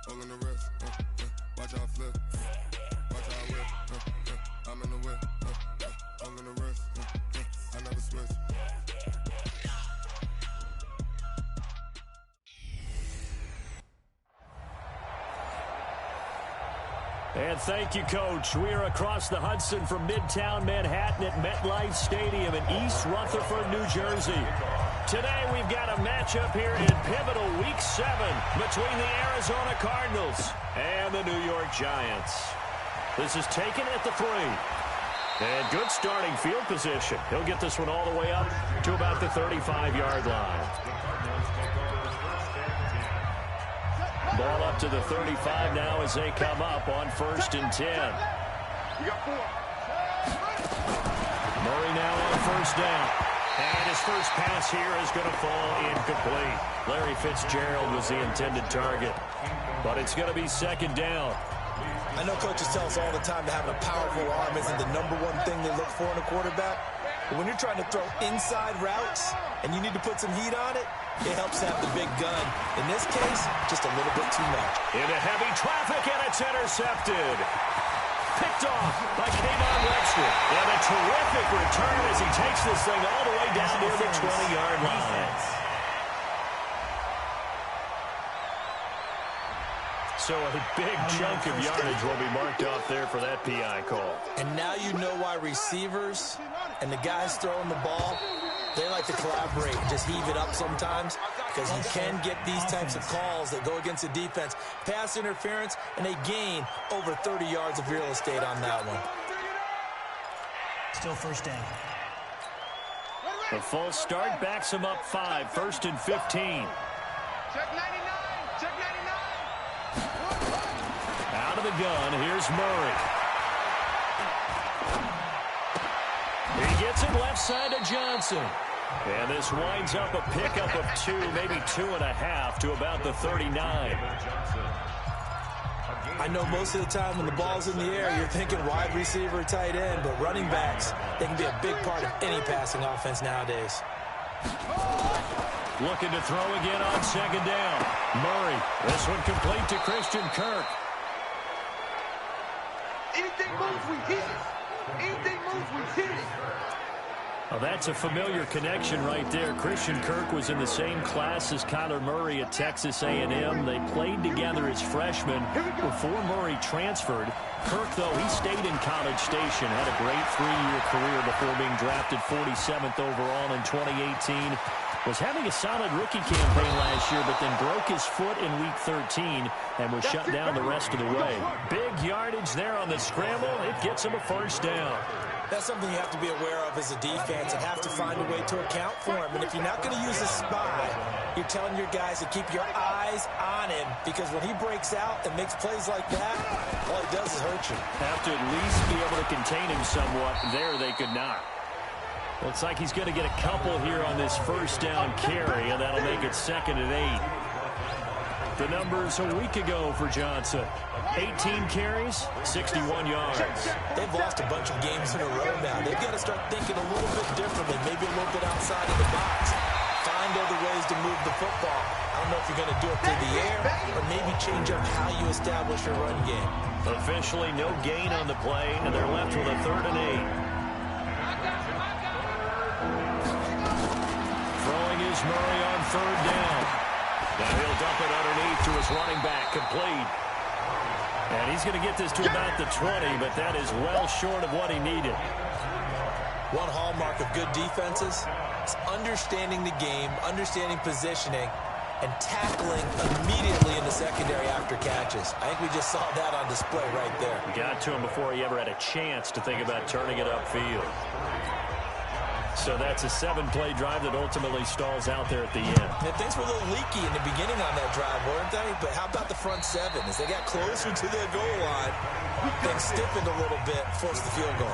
Hole in the wrist, watch how I flip. Watch how I whip, I'm in the whip. Hole in the wrist, I never switch. And thank you, Coach. We are across the Hudson from Midtown Manhattan at MetLife Stadium in East Rutherford, New Jersey. Today we've got a matchup here in pivotal Week 7 between the Arizona Cardinals and the New York Giants. This is taken at the 3. And good starting field position. He'll get this one all the way up to about the 35-yard line. Ball up to the 35 now as they come up on 1st and 10. Murray now on 1st down. And his first pass here is going to fall incomplete. Larry Fitzgerald was the intended target. But it's going to be 2nd down. I know coaches tell us all the time that having a powerful arm isn't the #1 thing they look for in a quarterback. But when you're trying to throw inside routes and you need to put some heat on it, it helps have the big gun. In this case, just a little bit too much. Into heavy traffic, and it's intercepted. Picked off by Kayvon Webster. And a terrific return as he takes this thing all the way down near the 20-yard line. So a big chunk of yardage will be marked off there for that PI call. And now you know why receivers and the guys throwing the ball, they like to collaborate and just heave it up sometimes, because you can get these types of calls that go against the defense. Pass interference, and they gain over 30 yards of real estate on that one. Still 1st down. The false start backs him up 5, 1st and 15. Check 99, check 99. Out of the gun, here's Murray. He gets it left side to Johnson. And this winds up a pickup of 2, maybe 2.5 to about the 39. I know most of the time when the ball's in the air, you're thinking wide receiver, tight end, but running backs, they can be a big part of any passing offense nowadays. Looking to throw again on 2nd down. Murray, this one complete to Christian Kirk. Anything moves, we hit it. Anything moves, we hit it. Well, that's a familiar connection right there. Christian Kirk was in the same class as Kyler Murray at Texas A&M. They played together as freshmen before Murray transferred. Kirk, though, he stayed in College Station, had a great 3-year career before being drafted 47th overall in 2018. Was having a solid rookie campaign last year, but then broke his foot in Week 13 and was shut down the rest of the way. Big yardage there on the scramble. It gets him a 1st down. That's something you have to be aware of as a defense and have to find a way to account for him. And if you're not going to use a spy, you're telling your guys to keep your eyes on him, because when he breaks out and makes plays like that, all he does is hurt you. Have to at least be able to contain him somewhat. There they could not. Looks like he's going to get a couple here on this 1st down carry, and that'll make it 2nd and 8. The numbers a week ago for Johnson. 18 carries, 61 yards. They've lost a bunch of games in a row now. They've got to start thinking a little bit differently, maybe a little bit outside of the box. Find other ways to move the football. I don't know if you're going to do it through the air, or maybe change up how you establish your run game. Officially no gain on the play, and they're left with a 3rd and 8. Throwing is Murray on 3rd down. Now he'll dump it underneath to his running back, complete. And he's going to get this to about the 20, but that is well short of what he needed. One hallmark of good defenses is understanding the game, understanding positioning, and tackling immediately in the secondary after catches. I think we just saw that on display right there. Got to him before he ever had a chance to think about turning it upfield. So that's a 7-play drive that ultimately stalls out there at the end. And things were a little leaky in the beginning on that drive, weren't they? But how about the front 7? As they got closer to their goal line, things stiffened a little bit, forced the field goal.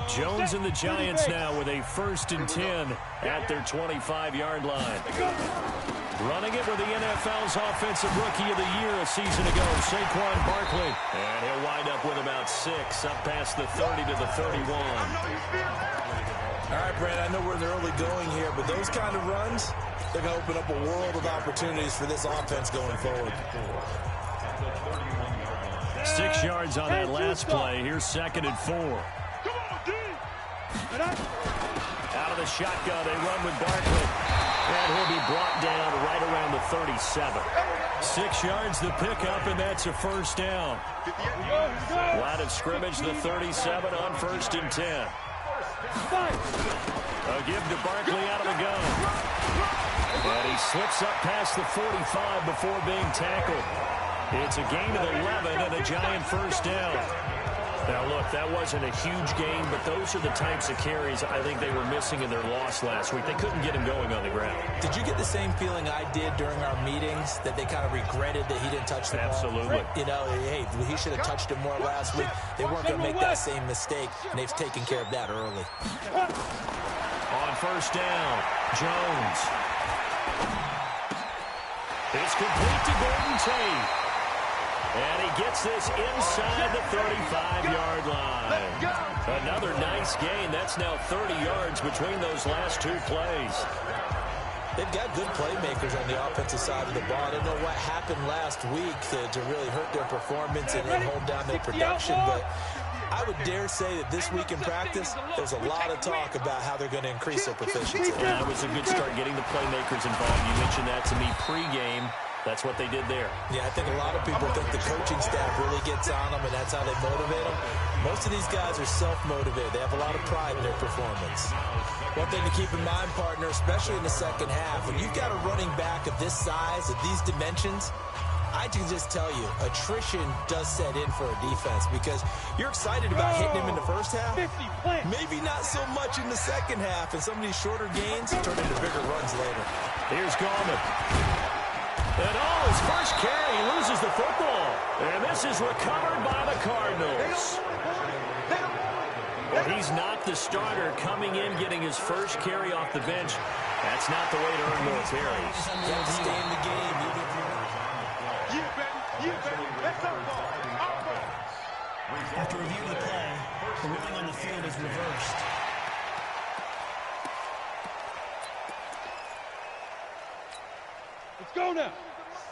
Jones and the Giants now with a 1st and 10 at their 25-yard line. Running it with the NFL's Offensive Rookie of the Year a season ago, Saquon Barkley. And he'll wind up with about 6, up past the 30 to the 31. All right, Brad, I know we're in the early going here, but those kind of runs, they're going to open up a world of opportunities for this offense going forward. 6 yards on that last play. Here's 2nd and 4. Out of the shotgun, they run with Barkley. And he'll be brought down right around the 37. 6 yards the pickup, and that's a first down. Line of scrimmage, the 37 on 1st and 10. A give to Barkley out of the gun. And he slips up past the 45 before being tackled. It's a gain of 11 and a Giant first down. Now, look, that wasn't a huge gain, but those are the types of carries I think they were missing in their loss last week. They couldn't get him going on the ground. Did you get the same feeling I did during our meetings, that they kind of regretted that he didn't touch the ball? Absolutely. You know, hey, he should have touched it more last week. They weren't going to make that same mistake, and they've taken care of that early. On first down, Jones. It's complete to Golden Tate. And he gets this inside the 35-yard line. Another nice gain. That's now 30 yards between those last 2 plays. They've got good playmakers on the offensive side of the ball. I don't know what happened last week to really hurt their performance and hold down their production, but I would dare say that this week in practice, there's a lot of talk about how they're going to increase their proficiency. Yeah, it was a good start getting the playmakers involved. You mentioned that to me pregame. That's what they did there. Yeah, I think a lot of people think the coaching staff really gets on them, and that's how they motivate them. Most of these guys are self-motivated. They have a lot of pride in their performance. One thing to keep in mind, partner, especially in the second half, when you've got a running back of this size, of these dimensions, I can just tell you, attrition does set in for a defense because you're excited about hitting him in the first half. Maybe not so much in the second half, and some of these shorter gains turn into bigger runs later. Here's Gallman. And his first carry, he loses the football. And this is recovered by the Cardinals. Well, he's not the starter coming in, getting his first carry off the bench. That's not the way to earn more carries. You have to stay in the game. After review of the play, the ruling on the field is reversed. Let's go now.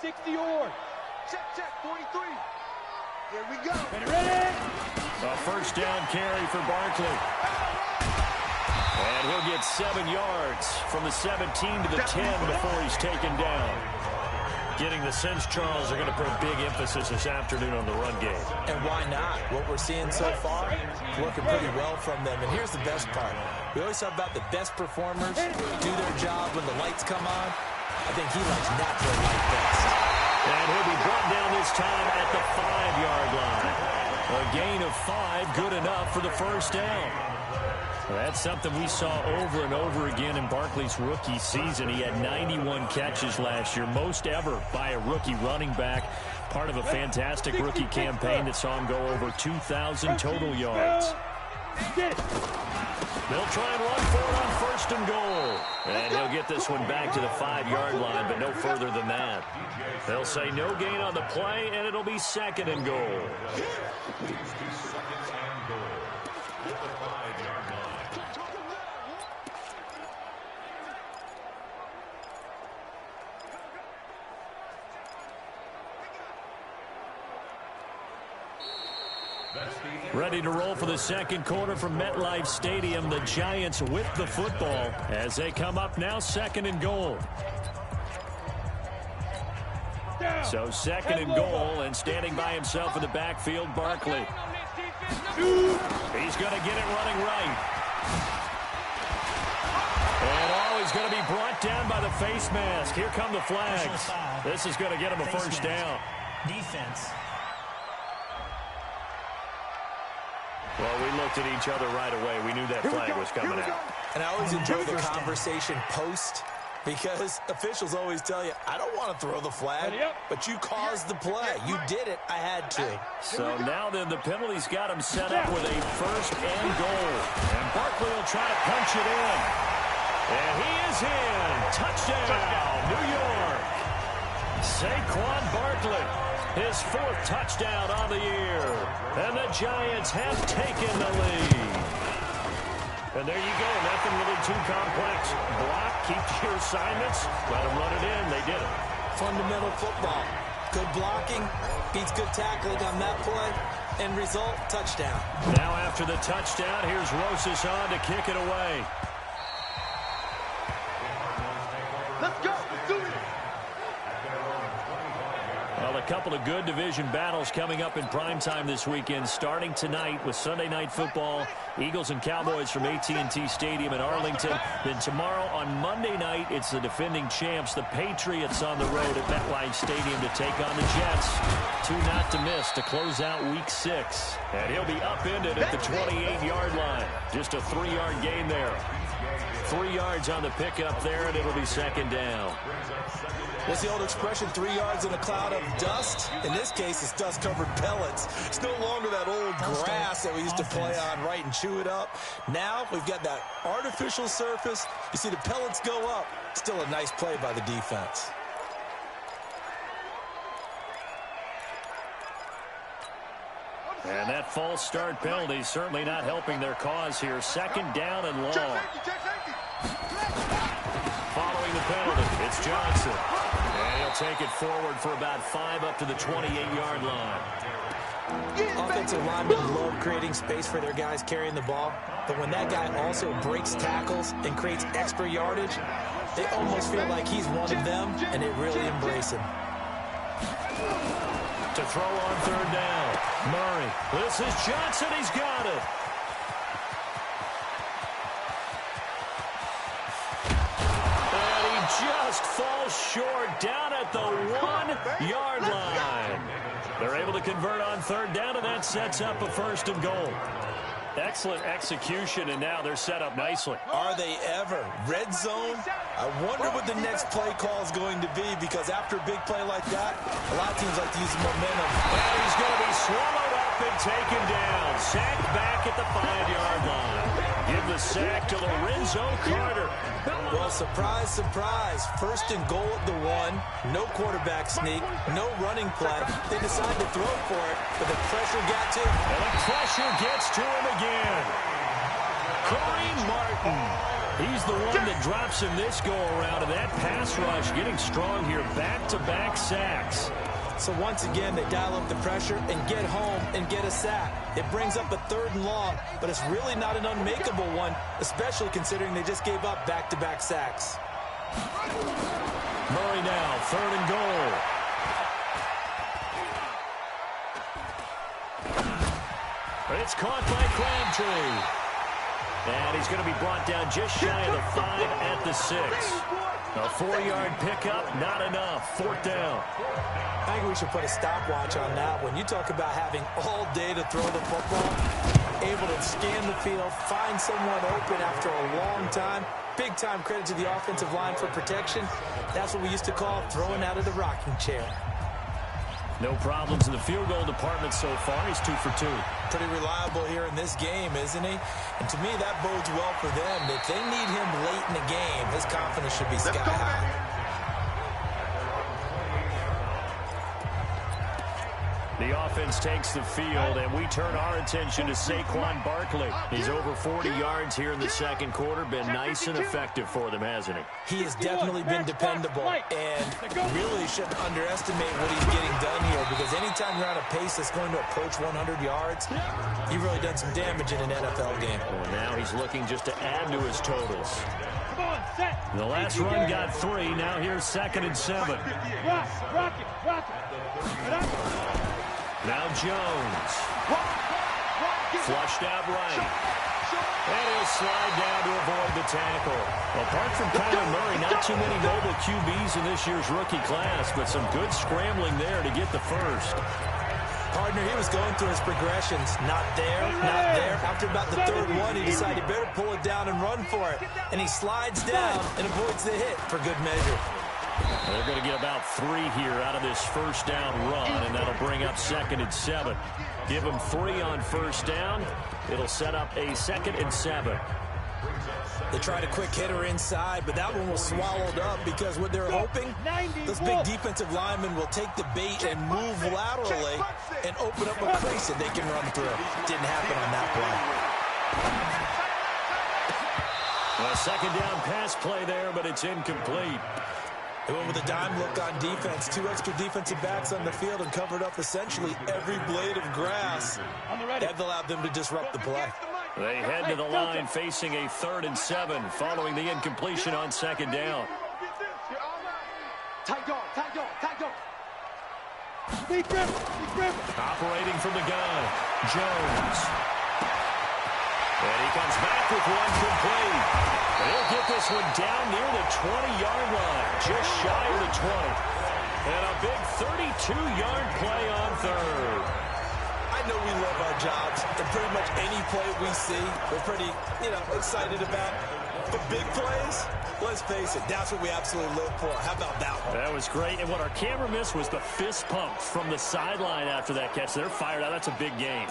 60 yards. Check, 43. Here we go. Ready? A first down carry for Barkley. And he'll get 7 yards from the 17 to the 10 before he's taken down. Getting the sense Charles are going to put a big emphasis this afternoon on the run game. And why not? What we're seeing so far, working pretty well from them. And here's the best part. We always talk about the best performers do their job when the lights come on. I think he likes natural light best. And he'll be brought down this time at the 5-yard line. A gain of 5, good enough for the first down. Well, that's something we saw over and over again in Barkley's rookie season. He had 91 catches last year, most ever by a rookie running back. Part of a fantastic rookie campaign that saw him go over 2,000 total yards. They'll try and run for it on first and goal. And he'll get this one back to the 5-yard line, but no further than that. They'll say no gain on the play, and it'll be 2nd and goal. Ready to roll for the second quarter from MetLife Stadium. The Giants with the football as they come up now 2nd and goal. So 2nd and goal, and standing by himself in the backfield, Barkley. He's going to get it running right. And he's going to be brought down by the face mask. Here come the flags. This is going to get him a first down. Defense. Well, we looked at each other right away. We knew that flag was coming out. And I always enjoy the conversation post because officials always tell you, I don't want to throw the flag, but you caused the play. You did it. I had to. So now then the penalty's got him set up with a first and goal. And Barkley will try to punch it in. And he is in. Touchdown, New York. Saquon Barkley. His 4th touchdown on the year. And the Giants have taken the lead. And there you go. Nothing really too complex. Block, keep to your assignments, let them run it in. They did it. Fundamental football. Good blocking beats good tackling on that play. End result, touchdown. Now after the touchdown, here's Rosas on to kick it away. Let's go. Let's do it. Well, a couple of good division battles coming up in primetime this weekend, starting tonight with Sunday Night Football, Eagles and Cowboys from AT&T Stadium in Arlington. Then tomorrow on Monday night, it's the defending champs, the Patriots, on the road at MetLife Stadium to take on the Jets. Two not to miss to close out Week 6. And he'll be upended at the 28-yard line. Just a 3-yard gain there. 3 yards on the pickup there, and it'll be second down. What's the old expression, 3 yards in a cloud of dust? In this case, it's dust-covered pellets. It's no longer that old grass that we used to play on, right, and chew it up. Now we've got that artificial surface. You see the pellets go up. Still a nice play by the defense. And that false start penalty certainly not helping their cause here. Second down and long. Following the penalty, it's Johnson. And he'll take it forward for about 5 up to the 28-yard line. Offensive linemen love creating space for their guys carrying the ball. But when that guy also breaks tackles and creates extra yardage, they almost feel like he's one of them, and they really embrace him. To throw on third down, Murray. This is Johnson. He's got it. And he just falls short down at the 1-yard line. They're able to convert on third down, and that sets up a first and goal. Excellent execution, and now they're set up nicely. Are they ever? Red zone? I wonder what the next play call is going to be, because after a big play like that, a lot of teams like to use momentum. And he's going to be swallowed up and taken down. Sacked back at the 5-yard line. Give the sack to Lorenzo Carter. Well, surprise, surprise. First and goal at the 1. No quarterback sneak. No running play. They decide to throw for it, but the pressure got to him. And the pressure gets to him again. Kareem Martin. He's the one that drops him this go-around, and that pass rush getting strong here. Back-to-back sacks. So once again, they dial up the pressure and get home and get a sack. It brings up a 3rd and long, but it's really not an unmakeable one, especially considering they just gave up back-to-back sacks. Murray now, 3rd and goal. It's caught by Crabtree. And he's going to be brought down just shy of the 5 at the 6. A 4-yard pickup, not enough. 4th down. I think we should put a stopwatch on that. When you talk about having all day to throw the football, able to scan the field, find someone open after a long time, big-time credit to the offensive line for protection. That's what we used to call throwing out of the rocking chair. No problems in the field goal department so far. He's 2 for 2. Pretty reliable here in this game, isn't he? And to me, that bodes well for them. If they need him late in the game, his confidence should be sky high. The offense takes the field, and we turn our attention to Saquon Barkley. He's over 40 yards here in the second quarter. Been nice and effective for them, hasn't he? He has definitely been dependable, and really shouldn't underestimate what he's getting done here, because anytime you're on a pace that's going to approach 100 yards, you've really done some damage in an NFL game. Well, now he's looking just to add to his totals. The last run got 3. Now here's 2nd and 7. Now Jones. Flushed out right. And he'll slide down to avoid the tackle. Apart from Kyler Murray, not too many mobile QBs in this year's rookie class, but some good scrambling there to get the first. Partner, he was going through his progressions. Not there, not there. After about the 3rd one, he decided he better pull it down and run for it. And he slides down and avoids the hit for good measure. They're going to get about 3 here out of this first down run, and that'll bring up 2nd and 7. Give them 3 on first down. It'll set up a 2nd and 7. They tried a quick hitter inside, but that one was swallowed up because what they're hoping, those big defensive linemen will take the bait and move laterally and open up a crease that they can run through. Didn't happen on that play. A second down pass play there, but it's incomplete. They went with a dime look on defense. 2 extra defensive backs on the field and covered up essentially every blade of grass. That allowed them to disrupt the play. They head to the line facing a 3rd and 7 following the incompletion on second down. Tight guard. Operating from the gun, Jones. And he comes back with one complete. And he'll get this one down near the 20-yard line, just shy of the 20. And a big 32-yard play on 3rd. I know we love our jobs, and pretty much any play we see, we're pretty, excited about. But big plays, let's face it, that's what we absolutely live for. How about that one? That was great. And what our camera missed was the fist pump from the sideline after that catch. They're fired out. That's a big game.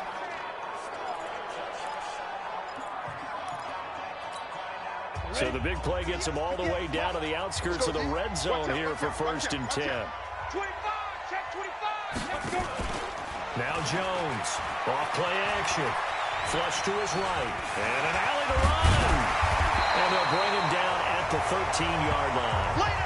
So the big play gets them all the way down to the outskirts of the red zone here for 1st and 10. 25, check 25. Now Jones, off play action. Flush to his right. And an alley to run. And they'll bring him down at the 13-yard line.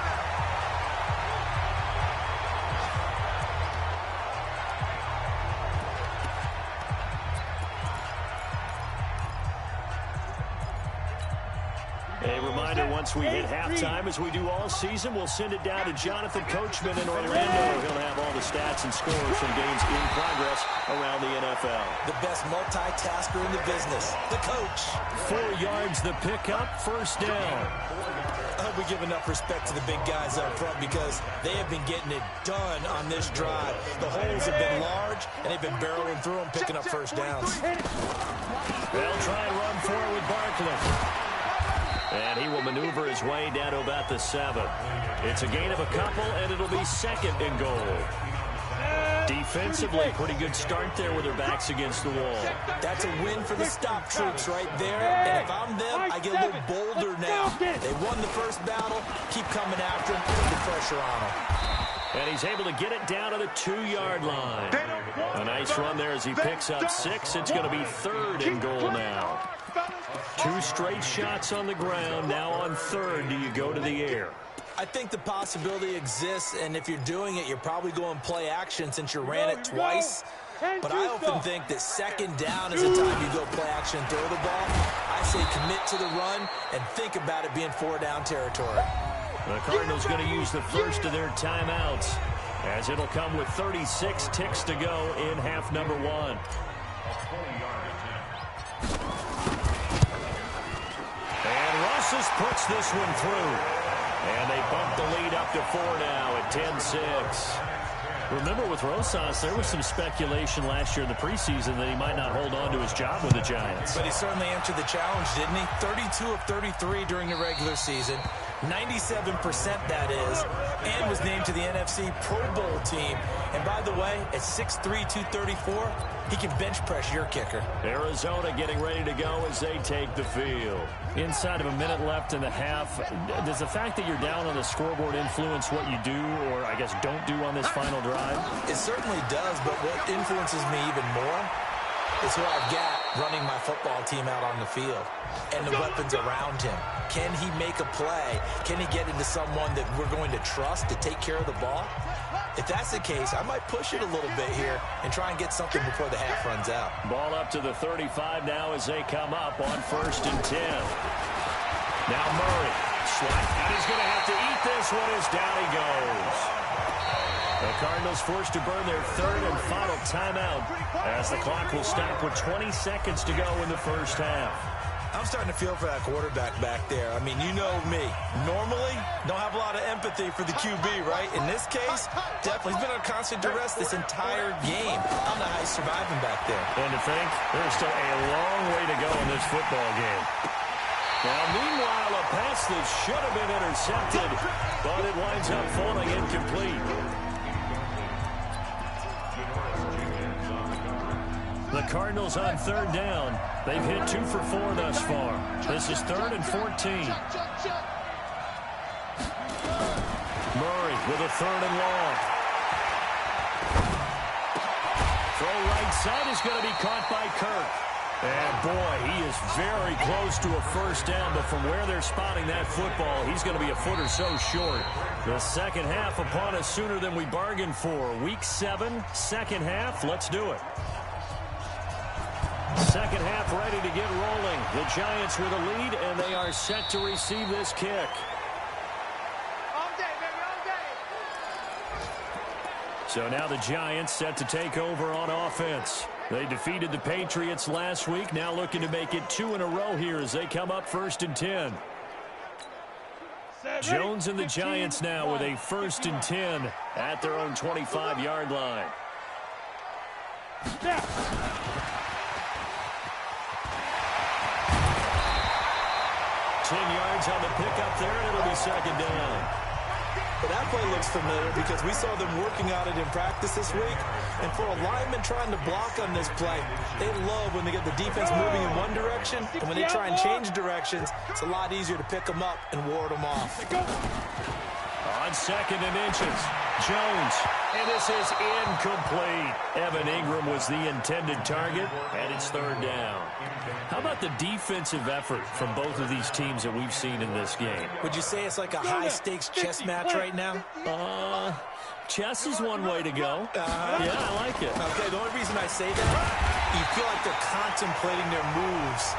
A reminder, once we hit halftime, as we do all season, we'll send it down to Jonathan Coachman in Orlando. He'll have all the stats and scores from games in progress around the NFL. The best multitasker in the business, the coach. 4 yards the pickup, 1st down. I hope we give enough respect to the big guys up front because they have been getting it done on this drive. The holes have been large, and they've been barreling through them, picking up 1st downs. They'll try and run forward with Barkley. And he will maneuver his way down to about the 7. It's a gain of a couple, and it'll be 2nd and goal. Defensively, pretty good start there with their backs against the wall. That's a win for the stop troops right there. And if I'm them, I get a little bolder now. They won the first battle. Keep coming after them. Put the pressure on them. And he's able to get it down to the 2-yard line. A nice run there as he picks up 6. It's going to be 3rd and goal now. 2 straight shots on the ground. Now on 3rd, do you go to the air? I think the possibility exists, and if you're doing it, you're probably going play action since you ran it twice. But I often think that 2nd down is the time you go play action and throw the ball. I say commit to the run and think about it being 4-down territory. The Cardinals going to use the first of their timeouts, as it'll come with 36 ticks to go in half number 1. And Russ puts this one through. And they bump the lead up to 4 now at 10-6. Remember, with Rosas, there was some speculation last year in the preseason that he might not hold on to his job with the Giants. But he certainly answered the challenge, didn't he? 32 of 33 during the regular season. 97% that is, and was named to the NFC Pro Bowl team. And by the way, at 6'3", 234, he can bench press your kicker. Arizona getting ready to go as they take the field. Inside of a minute left in the half, does the fact that you're down on the scoreboard influence what you do, or I guess don't do on this final drive? It certainly does, but what influences me even more is who I've got running my football team out on the field and the weapons around him. Can he make a play? Can he get into someone that we're going to trust to take care of the ball? If that's the case, I might push it a little bit here and try and get something before the half runs out. Ball up to the 35 now as they come up on 1st and 10. Now Murray. Slide. And he's going to have to eat this one as down he goes. The Cardinals forced to burn their 3rd and final timeout as the clock will stop with 20 seconds to go in the first half. I'm starting to feel for that quarterback back there. I mean, you know me. Normally, don't have a lot of empathy for the QB, right? In this case, definitely. He's been under constant duress this entire game. I don't know how he's surviving back there. And to think, there's still a long way to go in this football game. Now, meanwhile, a pass that should have been intercepted, but it winds up falling incomplete. The Cardinals on 3rd down. They've hit 2 for 4 thus far. This is 3rd and 14. Murray with a 3rd and long. Throw right side is going to be caught by Kirk. And, boy, he is very close to a first down, but from where they're spotting that football, he's going to be a foot or so short. The second half upon us sooner than we bargained for. Week 7, second half. Let's do it. Second half ready to get rolling. The Giants with a lead, and they are set to receive this kick. All day, baby, all day. So now the Giants set to take over on offense. They defeated the Patriots last week, now looking to make it 2 in a row here as they come up 1st and 10. Jones and the Giants now with a 1st and 10 at their own 25-yard line. 10 yards on the pickup there, and it'll be second down. But that play looks familiar because we saw them working on it in practice this week. And for a lineman trying to block on this play, they love when they get the defense moving in one direction. And when they try and change directions, it's a lot easier to pick them up and ward them off. On 2nd and inches, Jones. And this is incomplete. Evan Ingram was the intended target, and it's 3rd down. How about the defensive effort from both of these teams that we've seen in this game? Would you say it's like a high-stakes chess match right now? Chess is one way to go. Yeah, I like it. Okay, the only reason I say that, you feel like they're contemplating their moves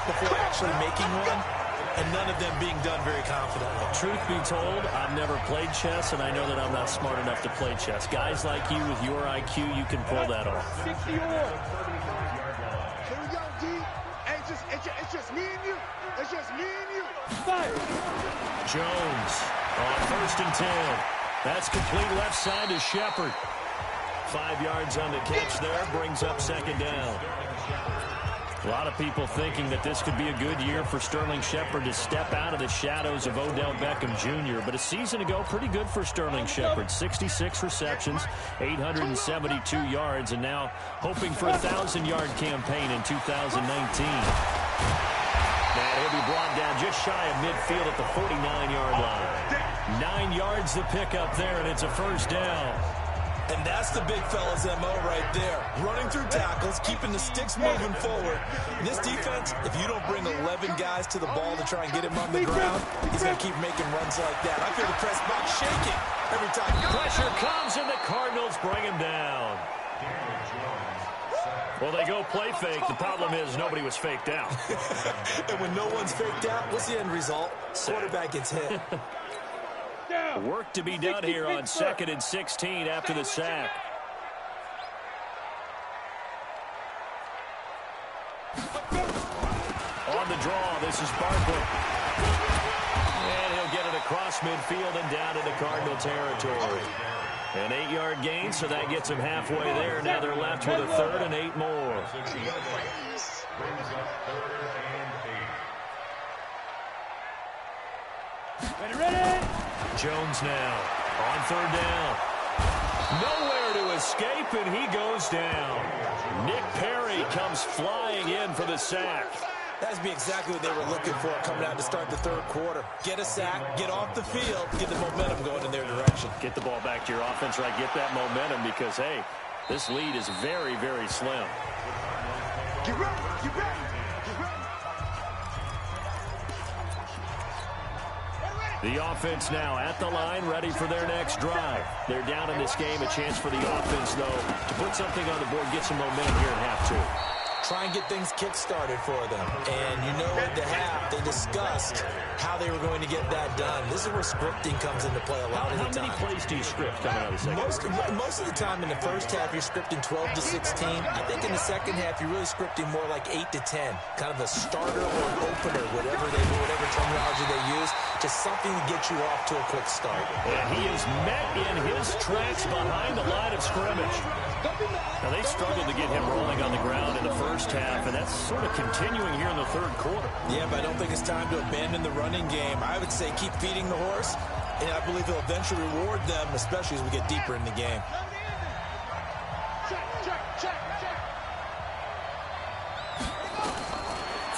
before actually making one, and none of them being done very confidently. Truth be told, I've never played chess, and I know that I'm not smart enough to play chess. Guys like you with your IQ, you can pull that off. 60 or. Here we go, D. Hey, it's just me and you. It's just me and you. Fire. Jones on 1st and 10. That's complete left side to Shepard. 5 yards on the catch there, brings up second down. A lot of people thinking that this could be a good year for Sterling Shepard to step out of the shadows of Odell Beckham Jr. But a season ago, pretty good for Sterling Shepard. 66 receptions, 872 yards, and now hoping for a 1,000-yard campaign in 2019. And he'll be brought down just shy of midfield at the 49-yard line. 9 yards the pickup there, and it's a first down. And that's the big fella's MO right there. Running through tackles, keeping the sticks moving forward. This defense, if you don't bring 11 guys to the ball to try and get him on the ground, he's going to keep making runs like that. I feel the press box shaking every time. Pressure comes, and the Cardinals bring him down. Well, they go play fake. The problem is nobody was faked out. And when no one's faked out, what's the end result? Quarterback gets hit. Work to be done here on 2nd and 16 after the sack. On the draw, this is Barkley. And he'll get it across midfield and down into Cardinal territory. An 8-yard gain, so that gets them halfway there. Now they're left with a 3rd and 8 more. Ready? Jones now on 3rd down. Nowhere to escape, and he goes down. Nick Perry comes flying in for the sack. That's be exactly what they were looking for coming out to start the 3rd quarter. Get a sack, get off the field, get the momentum going in their direction. Get the ball back to your offense, right? Get that momentum because, hey, this lead is very, very slim. Get ready, get ready. The offense now at the line, ready for their next drive. They're down in this game. A chance for the offense, though, to put something on the board, get some momentum here in half 2. Try and get things kick-started for them. And you know at the half, they discussed how they were going to get that done. This is where scripting comes into play a lot of the time. How many plays do you script coming out of the second? Most of the time in the first half, you're scripting 12 to 16. I think in the second half, you're really scripting more like 8 to 10. Kind of a starter or an opener, whatever terminology they use. Just something to get you off to a quick start. And he is met in his tracks behind the line of scrimmage. Now, they struggled to get him rolling on the ground in the first half, and that's sort of continuing here in the 3rd quarter. Yeah, but I don't think it's time to abandon the running game. I would say keep feeding the horse, and I believe he'll eventually reward them, especially as we get deeper in the game. Check.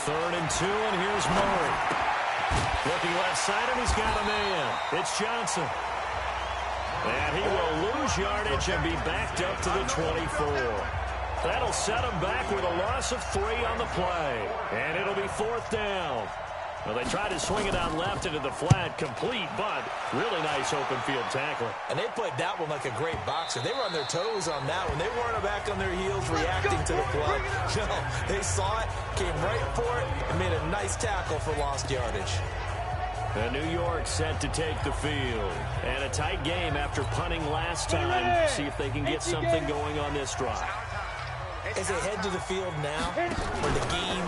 3rd and 2, and here's Murray. Looking left side, and he's got a man. It's Johnson. And he will lose yardage and be backed up to the 24. That'll set them back with a loss of 3 on the play. And it'll be 4th down. Well, they tried to swing it out left into the flat, complete, but really nice open field tackling. And they played that one like a great boxer. They were on their toes on that one. They weren't back on their heels reacting to the play. No, they saw it, came right for it, and made a nice tackle for lost yardage. And New York set to take the field. And a tight game after punting last time. See if they can get something going on this drive. As they head to the field now, when the game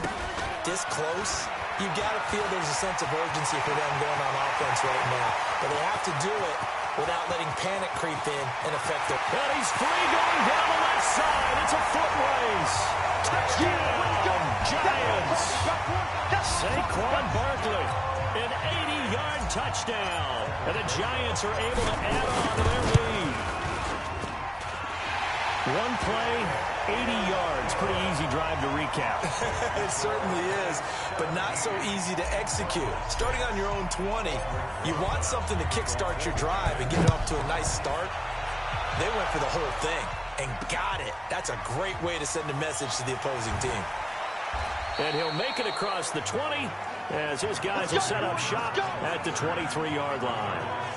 this close, you've got to feel there's a sense of urgency for them going on offense right now. But they have to do it without letting panic creep in and affect their... And he's free going down the left side. It's a foot race. Touchdown, Giants. Saquon Barkley, an 80-yard touchdown. And the Giants are able to add on to their lead. One play, 80 yards. Pretty easy drive to recap. It certainly is, but not so easy to execute. Starting on your own 20, you want something to kickstart your drive and get it off to a nice start. They went for the whole thing and got it. That's a great way to send a message to the opposing team. And he'll make it across the 20 as his guys will set up shop at the 23-yard line.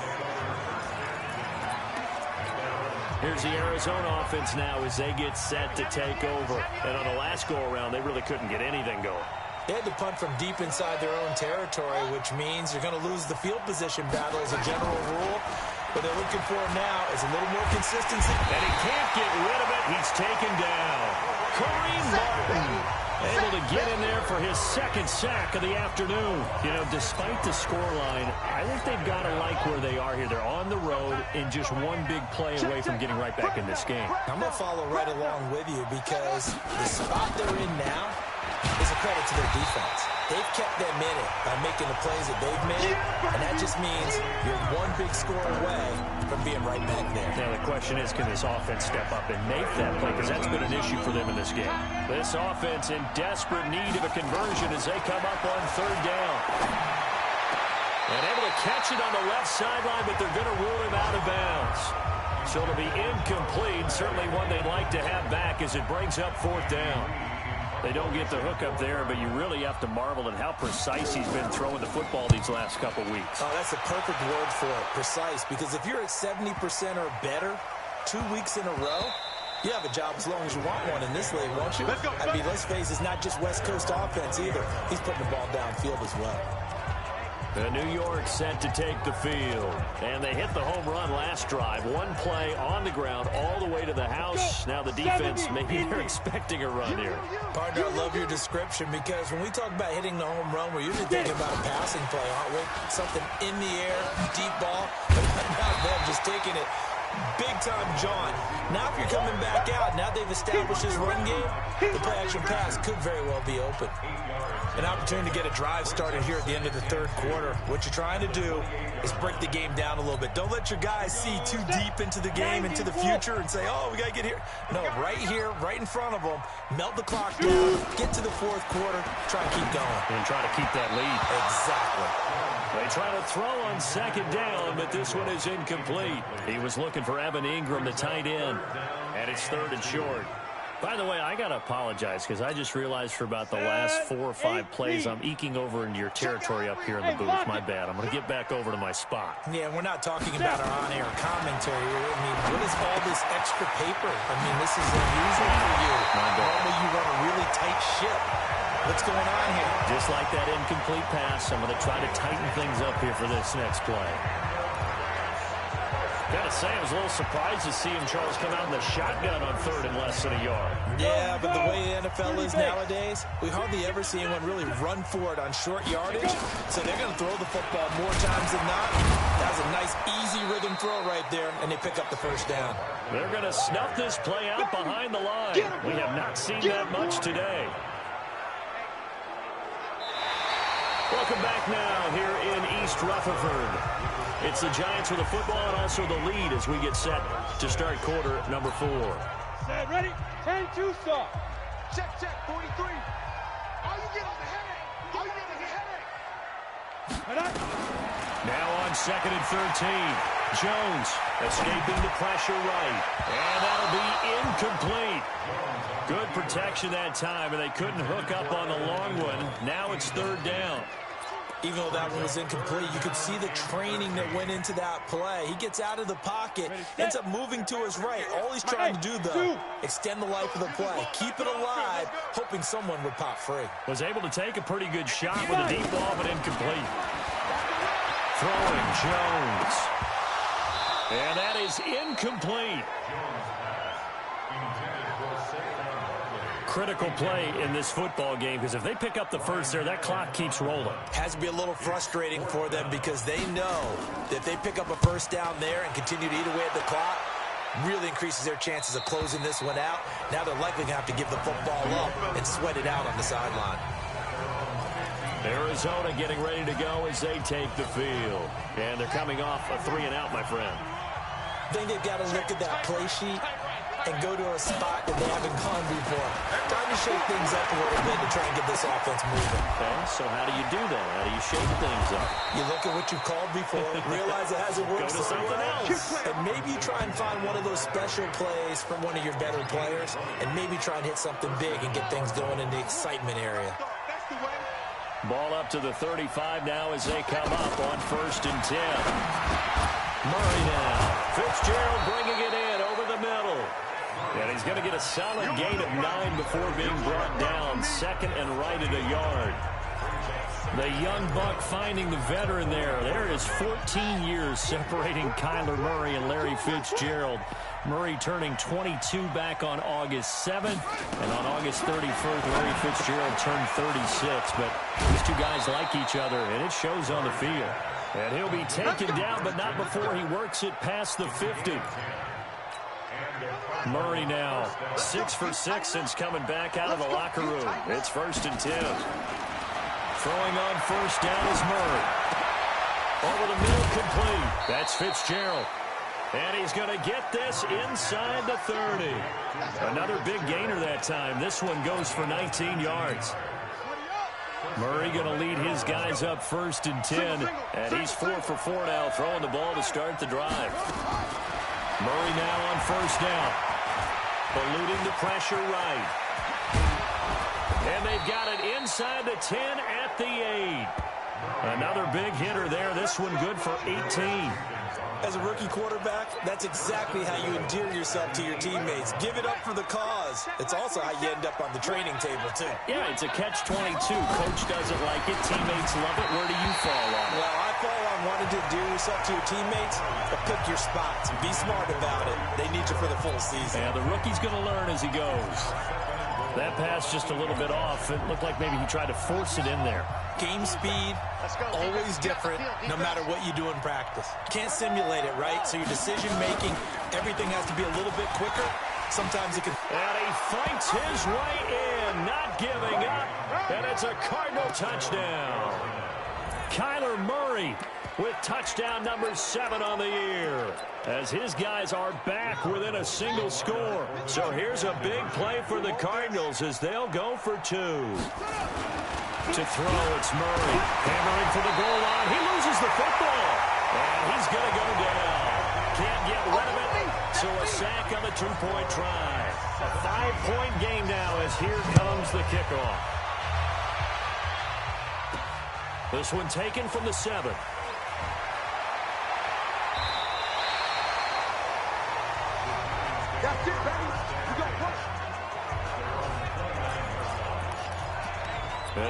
Here's the Arizona offense now as they get set to take over. And on the last go-around, they really couldn't get anything going. They had to punt from deep inside their own territory, which means you're going to lose the field position battle as a general rule. What they're looking for now is a little more consistency. And he can't get rid of it. He's taken down. Kareem Martin able to get in there for his 2nd sack of the afternoon. You know, despite the scoreline, I think they've got to like where they are here. They're on the road and just one big play away from getting right back in this game. I'm going to follow right along with you because the spot they're in now is a credit to their defense. They've kept them in it by making the plays that they've made, and that just means you're one big score away from being right back there. Now, the question is, can this offense step up and make that play? Because that's been an issue for them in this game. This offense in desperate need of a conversion as they come up on 3rd down. And able to catch it on the left sideline, but they're going to rule him out of bounds. So it'll be incomplete, certainly one they'd like to have back as it brings up 4th down. They don't get the hook up there, but you really have to marvel at how precise he's been throwing the football these last couple weeks. Oh, that's a perfect word for it, precise, because if you're at 70% or better 2 weeks in a row, you have a job as long as you want one in this league, won't you? Let's go. I mean, let's face it, it's not just West Coast offense either. He's putting the ball downfield as well. The New York set to take the field. And they hit the home run last drive. One play on the ground all the way to the house. Now the defense, maybe they're expecting a run here. Partner, I love your description because when we talk about hitting the home run, we're usually thinking about a passing play, aren't we? Something in the air, deep ball, but not them just taking it. Big-time John. Now if you're coming back out, now they've established his run game, the play-action pass could very well be open. An opportunity to get a drive started here at the end of the 3rd quarter. What you're trying to do is break the game down a little bit. Don't let your guys see too deep into the game, into the future, and say, oh, we got to get here. No, right here, right in front of them, melt the clock down, get to the 4th quarter, try and keep going. And try to keep that lead. Exactly. They try to throw on 2nd down, but this one is incomplete. He was looking for Evan Ingram, the tight end, and it's 3rd and short. By the way, I got to apologize because I just realized for about the last 4 or 5 plays, I'm eking over into your territory up here in the booth. My bad. I'm going to get back over to my spot. Yeah, we're not talking about our on-air commentary. I mean, what is all this extra paper? I mean, this is unusual for you. Normally you run a really tight ship. What's going on here? Just like that incomplete pass, I'm going to try to tighten things up here for this next play. Got to say, I was a little surprised to see him, Charles, come out in the shotgun on 3rd and less than a yard. Yeah, but the way the NFL is nowadays, we hardly ever see anyone really run for it on short yardage. So they're going to throw the football more times than not. That was a nice, easy rhythm throw right there, and they pick up the 1st down. They're going to snuff this play out behind the line. We have not seen that much today. Welcome back now here in East Rutherford. It's the Giants with the football and also the lead as we get set to start quarter number 4. Set, ready? 10-2 start. Check, 43. All you get is a headache. All you get is a headache. Now on 2nd and 13. Jones escaping the pressure right. And that'll be incomplete. Good protection that time, and they couldn't hook up on the long one. Now it's third down. Even though that one was incomplete, you could see the training that went into that play. He gets out of the pocket, ends up moving to his right. All he's trying to do, though, extend the life of the play. Keep it alive, hoping someone would pop free. Was able to take a pretty good shot with a deep ball, but incomplete. Throwing Jones. And that is incomplete. Critical play in this football game, because if they pick up the first there, that clock keeps rolling. Has to be a little frustrating for them because they know that if they pick up a first down there and continue to eat away at the clock, really increases their chances of closing this one out. Now they're likely going to have to give the football up and sweat it out on the sideline. Arizona getting ready to go as they take the field. And they're coming off a 3-and-out, my friend. I think they've got to look at that play sheet and go to a spot that they haven't gone before. Time to shake things up a little bit to try and get this offense moving. Okay, so how do you do that? How do you shake things up? You look at what you called before, realize it hasn't worked. Go to something else. And maybe you try and find one of those special plays from one of your better players, and maybe try and hit something big and get things going in the excitement area. Ball up to the 35 now as they come up on 1st and 10. Murray now. Fitzgerald bringing it in over the middle. And he's going to get a solid gain of 9 before being brought down. Second and right at a yard. The young buck finding the veteran there. There is 14 years separating Kyler Murray and Larry Fitzgerald. Murray turning 22 back on August 7th. And on August 31st, Larry Fitzgerald turned 36. But these two guys like each other, and it shows on the field. And he'll be taken down, but not before he works it past the 50. Murray now 6 for 6 since coming back out of the locker room. It's 1st and 10. Throwing on first down is Murray. Over the middle, complete. That's Fitzgerald. And he's going to get this inside the 30. Another big gainer that time. This one goes for 19 yards. Murray going to lead his guys up 1st and 10. And he's 4 for 4 now, throwing the ball to start the drive. Murray now on first down. Eluding the pressure right. And they've got it inside the 10 at the 8. Another big hitter there. This one good for 18. As a rookie quarterback, that's exactly how you endear yourself to your teammates. Give it up for the cause. It's also how you end up on the training table, too. Yeah, it's a catch-22. Coach doesn't like it. Teammates love it. Where do you fall on it? Well, I fall on wanting to endear yourself to your teammates, but pick your spots and be smart about it. They need you for the full season. Yeah, the rookie's going to learn as he goes. That pass just a little bit off. It looked like maybe he tried to force it in there. Game speed, always different, no matter what you do in practice. Can't simulate it, right? So your decision-making, everything has to be a little bit quicker. Sometimes it can... And he fights his way in, not giving up. And it's a Cardinal touchdown. Kyler Murray with touchdown number 7 on the year, as his guys are back within a single score. So here's a big play for the Cardinals as they'll go for 2. To throw, it's Murray. Hammering for the goal line. He loses the football. And he's going to go down. Can't get rid of it. So a sack on the 2-point try. A 5-point game now as here comes the kickoff. This one taken from the 7. That's it, baby. You got push.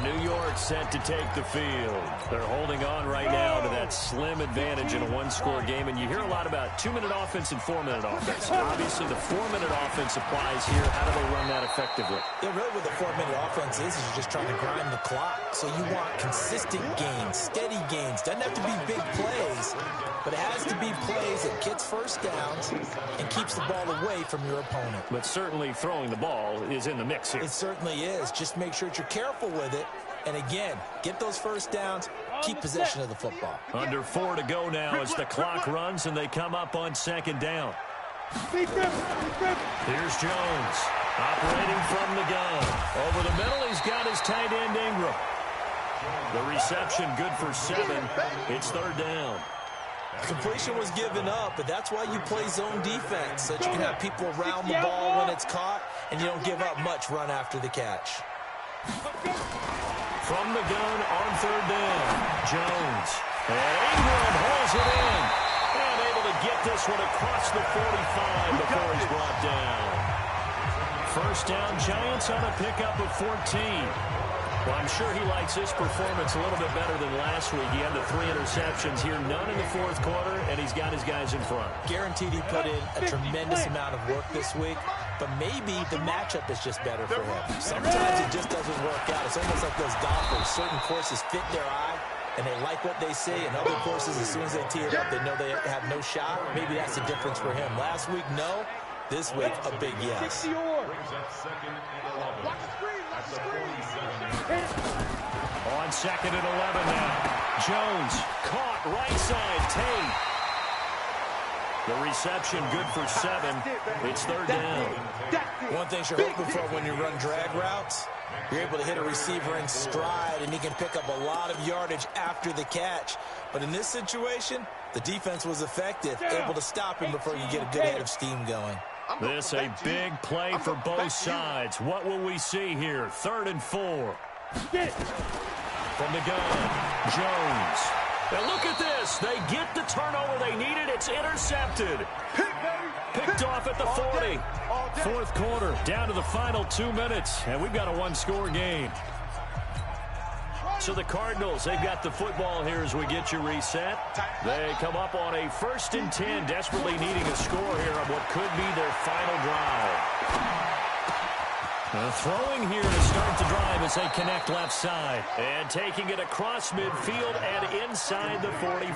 New York set to take the field. They're holding on right now to that slim advantage in a one-score game. And you hear a lot about 2-minute offense and 4-minute offense. Obviously, the 4-minute offense applies here. How do they run that effectively? Yeah, really what the 4-minute offense is you're just trying to grind the clock. So you want consistent gains, steady gains. Doesn't have to be big plays, but it has to be plays that gets first downs and keeps the ball away from your opponent. But certainly throwing the ball is in the mix here. It certainly is. Just make sure that you're careful with it. And again, get those first downs, keep possession of the football. Under 4 to go now as the clock runs and they come up on 2nd down. Here's Jones operating from the gun. Over the middle, he's got his tight end Ingram. The reception good for 7. It's 3rd down. Completion was given up, but that's why you play zone defense, so that you can have people around the ball when it's caught, and you don't give up much run after the catch. From the gun on third down, Jones. And Ingram hauls it in. And able to get this one across the 45 before he's brought down. First down, Giants on a pickup of 14. Well, I'm sure he likes this performance a little bit better than last week. He had the 3 interceptions here, none in the fourth quarter, and he's got his guys in front. Guaranteed he put in a tremendous amount of work this week, but maybe the matchup is just better for him. Sometimes it just doesn't work out. It's almost like those golfers. Certain courses fit their eye, and they like what they see, and other courses, as soon as they tee it up, they know they have no shot. Maybe that's the difference for him. Last week, no. This week, a big yes. On second and 11 now. Jones caught right side. Tate. The reception good for 7. It's third down. One thing you're hoping for when you run drag routes, you're able to hit a receiver in stride, and he can pick up a lot of yardage after the catch. But in this situation, the defense was effective, able to stop him before you get a good head of steam going. This a big play for both sides. What will we see here? 3rd and 4. From the gun, Jones. Now look at this. They get the turnover they needed. It's intercepted. Picked off at the 40. Fourth quarter, down to the final 2 minutes, and we've got a one-score game. So the Cardinals, they've got the football here as we get you reset. They come up on a 1st and 10, desperately needing a score here on what could be their final drive. Throwing here to start the drive as they connect left side. And taking it across midfield and inside the 45.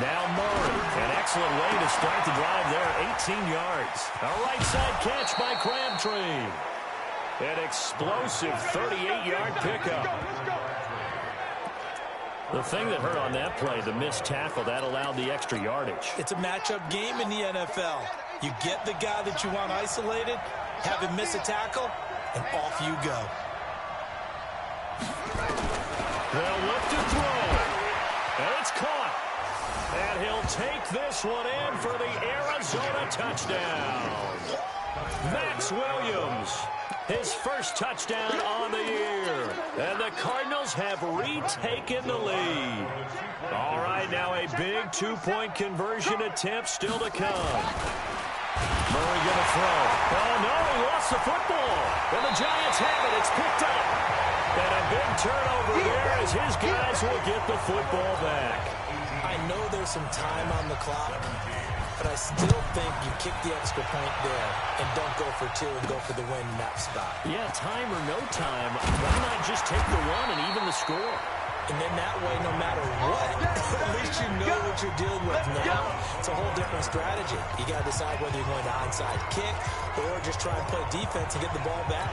Now Murray, an excellent way to start the drive there, 18 yards. A right side catch by Crabtree. An explosive 38-yard pickup. The thing that hurt on that play, the missed tackle, that allowed the extra yardage. It's a matchup game in the NFL. You get the guy that you want isolated, have him miss a tackle, and off you go. They'll look to throw. And it's caught. And he'll take this one in for the Arizona touchdown. Max Williams, his first touchdown on the year. And the Cardinals have retaken the lead. All right, now a big 2-point conversion attempt still to come. Murray going to throw. Oh, no, he lost the football. And the Giants have it. It's picked up. And a big turnover there as his guys will get the football back. I know there's some time on the clock, but I still think you kick the extra point there and don't go for 2 and go for the win in that spot. Yeah, time or no time, why not just take the run and even the score? And then that way, no matter what, at least you know what you're dealing with now. It's a whole different strategy. You got to decide whether you're going to onside kick or just try and play defense and get the ball back.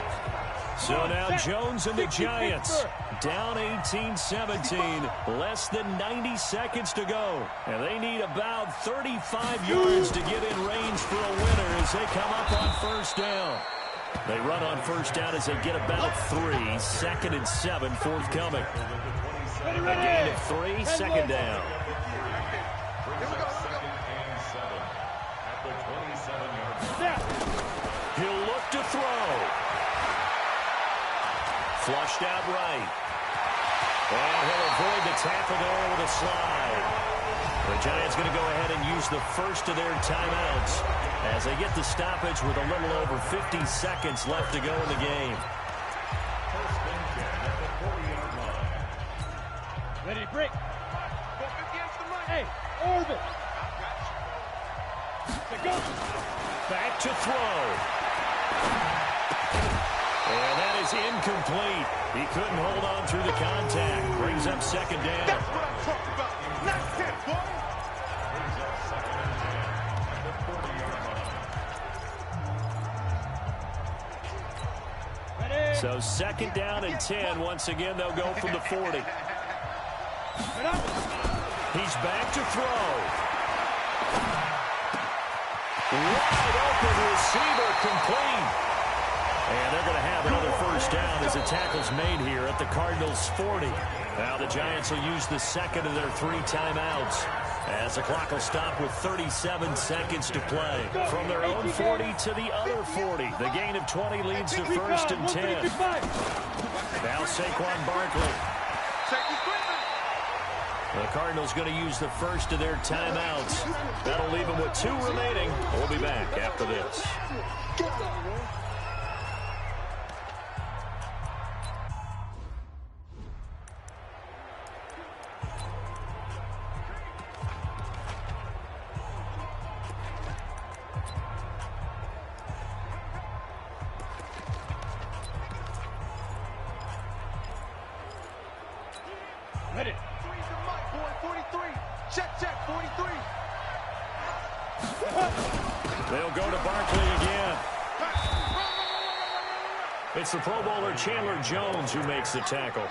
So now Jones and the Giants down 18-17, less than 90 seconds to go. And they need about 35 yards to get in range for a winner as they come up on first down. They run on first down as they get about 3. 2nd and 7 forthcoming. A gain of 3, second down. He'll look to throw. Flushed out right. And he'll avoid the tackle there with a slide. The Giants going to go ahead and use the first of their timeouts as they get the stoppage with a little over 50 seconds left to go in the game. Ready to break. Hey, Orville. Go. Back to throw. And that is incomplete. He couldn't hold on through the contact. Brings up second down. That's what I'm talking about. Not 10, boy. So second down and 10. Once again, they'll go from the 40. He's back to throw. Wide open receiver complete. And they're going to have another first down as the tackle's made here at the Cardinals' 40. Now the Giants will use the second of their 3 timeouts, as the clock will stop with 37 seconds to play. From their own 40 to the other 40. The gain of 20 leads to 1st and 10. Now Saquon Barkley. The Cardinals going to use the first of their timeouts. That'll leave them with 2 remaining. We'll be back after this. Ready. 43. Check, 43. They'll go to Barkley again. It's the Pro Bowler Chandler Jones who makes the tackle.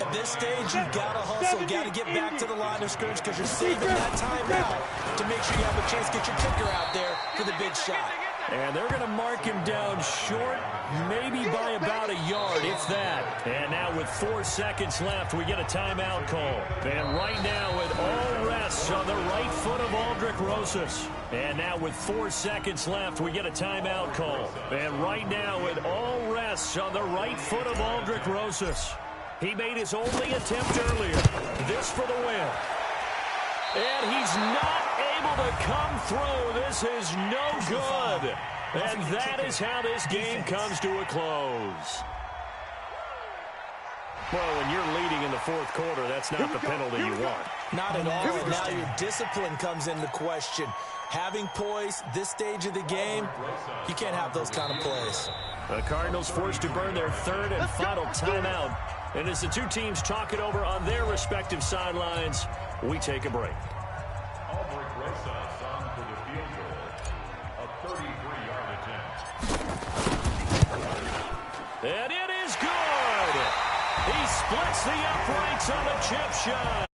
At this stage, you've got to hustle. You've got to get back to the line of scrimmage because you're saving that timeout to make sure you have a chance to get your kicker out there for the big shot. And they're going to mark him down short, maybe by about a yard, if that. And now with 4 seconds left, we get a timeout call. And right now it all rests on the right foot of Aldrick Rosas. And now with 4 seconds left, we get a timeout call. And right now it all rests on the right foot of Aldrick Rosas. He made his only attempt earlier. This for the win. And he's not able to come through. This is no good. And that is how this game comes to a close. Well, when you're leading in the 4th quarter, that's not the penalty you want. Not at all. And now your discipline comes into question. Having poise this stage of the game, you can't have those kind of plays. The Cardinals forced to burn their 3rd and final timeout. And as the 2 teams talk it over on their respective sidelines, we take a break. Aldrick Rosas on for the field goal. A 33-yard attempt. And it is good. He splits the uprights on a chip shot.